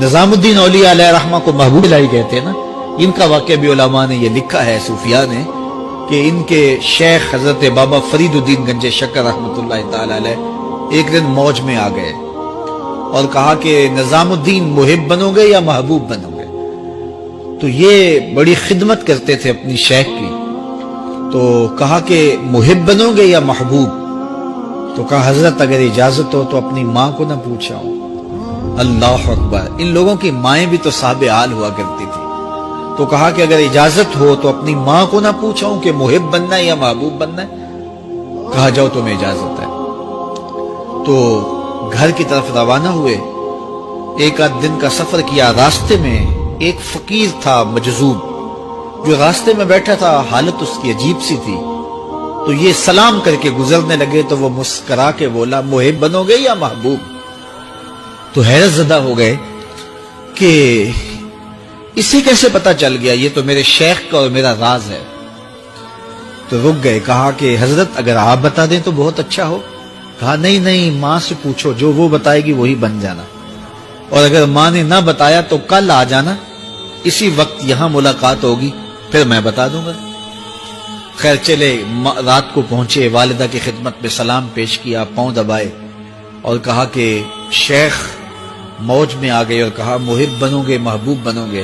نظام الدین اولیاء علیہ رحمہ کو محبوب الہی کہتے ہیں نا، ان کا واقعہ بھی علماء نے یہ لکھا ہے، صوفیاء نے، کہ ان کے شیخ حضرت بابا فرید الدین گنج شکر رحمۃ اللہ تعالی علیہ ایک دن موج میں آ گئے اور کہا کہ نظام الدین محب بنو گے یا محبوب بنو گے؟ تو یہ بڑی خدمت کرتے تھے اپنی شیخ کی، تو کہا کہ محب بنو گے یا محبوب؟ تو کہا حضرت اگر اجازت ہو تو اپنی ماں کو نہ پوچھاؤں۔ اللہ اکبر، ان لوگوں کی مائیں بھی تو صاحب حال ہوا کرتی تھی۔ تو کہا کہ اگر اجازت ہو تو اپنی ماں کو نہ پوچھاؤں کہ محب بننا ہے یا محبوب بننا ہے؟ کہا جاؤ تمہیں اجازت ہے۔ تو گھر کی طرف روانہ ہوئے، ایک آدھ دن کا سفر کیا، راستے میں ایک فقیر تھا مجذوب جو راستے میں بیٹھا تھا، حالت اس کی عجیب سی تھی، تو یہ سلام کر کے گزرنے لگے تو وہ مسکرا کے بولا محب بنو گے یا محبوب؟ تو حیرت زدہ ہو گئے کہ اسے کیسے پتا چل گیا، یہ تو میرے شیخ کا اور میرا راز ہے۔ تو رک گئے، کہا کہ حضرت اگر آپ بتا دیں تو بہت اچھا ہو۔ کہا نہیں نہیں، ماں سے پوچھو، جو وہ بتائے گی وہی بن جانا، اور اگر ماں نے نہ بتایا تو کل آ جانا، اسی وقت یہاں ملاقات ہوگی، پھر میں بتا دوں گا۔ خیر چلے، رات کو پہنچے، والدہ کی خدمت میں سلام پیش کیا، پاؤں دبائے اور کہا کہ شیخ موج میں آ گئے اور کہا محب بنو گے محبوب بنو گے؟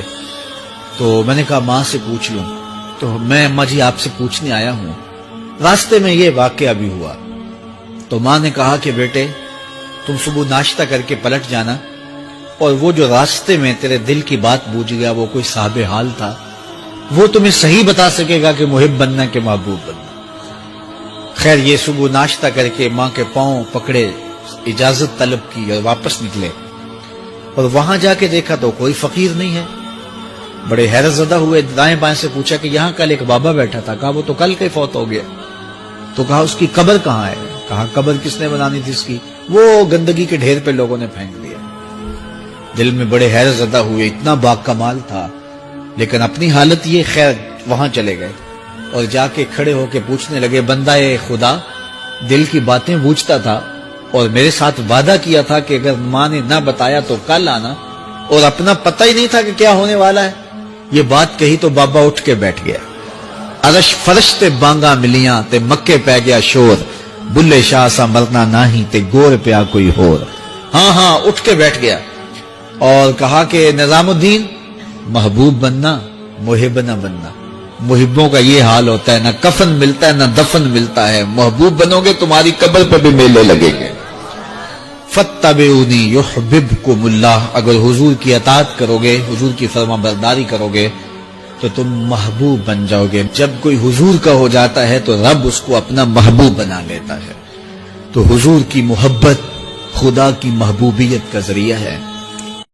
تو میں نے کہا ماں سے پوچھ لوں۔ تو میں اماں جی آپ سے پوچھنے آیا ہوں، راستے میں یہ واقعہ بھی ہوا۔ تو ماں نے کہا کہ بیٹے تم صبح ناشتہ کر کے پلٹ جانا، اور وہ جو راستے میں تیرے دل کی بات بوجھ گیا، وہ کوئی صاحب حال تھا، وہ تمہیں صحیح بتا سکے گا کہ محب بننا کہ محبوب بننا۔ خیر یہ صبح ناشتہ کر کے ماں کے پاؤں پکڑے، اجازت طلب کی اور واپس نکلے، اور وہاں جا کے دیکھا تو کوئی فقیر نہیں ہے۔ بڑے حیرت زدہ ہوئے، دائیں بائیں سے پوچھا کہ یہاں کل ایک بابا بیٹھا تھا۔ کہا وہ تو کل کے فوت ہو گیا۔ تو کہا اس کی قبر کہاں ہے؟ کہا قبر کس نے بنانی تھی اس کی؟ وہ گندگی کے ڈھیر پہ لوگوں نے پھینک دیا۔ دل میں بڑے حیرت زدہ ہوئے، اتنا با کمال تھا، لیکن اپنی حالت یہ، خیر وہاں چلے گئے اور جا کے کھڑے ہو کے پوچھنے لگے بندہ خدا دل کی باتیں بوجھتا تھا اور میرے ساتھ وعدہ کیا تھا کہ اگر ماں نے نہ بتایا تو کل آنا، اور اپنا پتہ ہی نہیں تھا کہ کیا ہونے والا ہے۔ یہ بات کہی تو بابا اٹھ کے بیٹھ گیا۔ عرش فرش تے بانگا ملیاں تے مکے پہ گیا شور، بلے شاہ سا مرنا نہیں تے گور پیا کوئی ہور۔ ہاں اٹھ کے بیٹھ گیا اور کہا کہ نظام الدین محبوب بننا محب نہ بننا۔ محبوں کا یہ حال ہوتا ہے، نہ کفن ملتا ہے نہ دفن ملتا ہے۔ محبوب بنو گے تمہاری قبر پہ بھی میلے لگیں گے۔ فاتبعونی یحببکم اللہ، اگر حضور کی اطاعت کرو گے، حضور کی فرما برداری کرو گے تو تم محبوب بن جاؤ گے۔ جب کوئی حضور کا ہو جاتا ہے تو رب اس کو اپنا محبوب بنا لیتا ہے۔ تو حضور کی محبت خدا کی محبوبیت کا ذریعہ ہے۔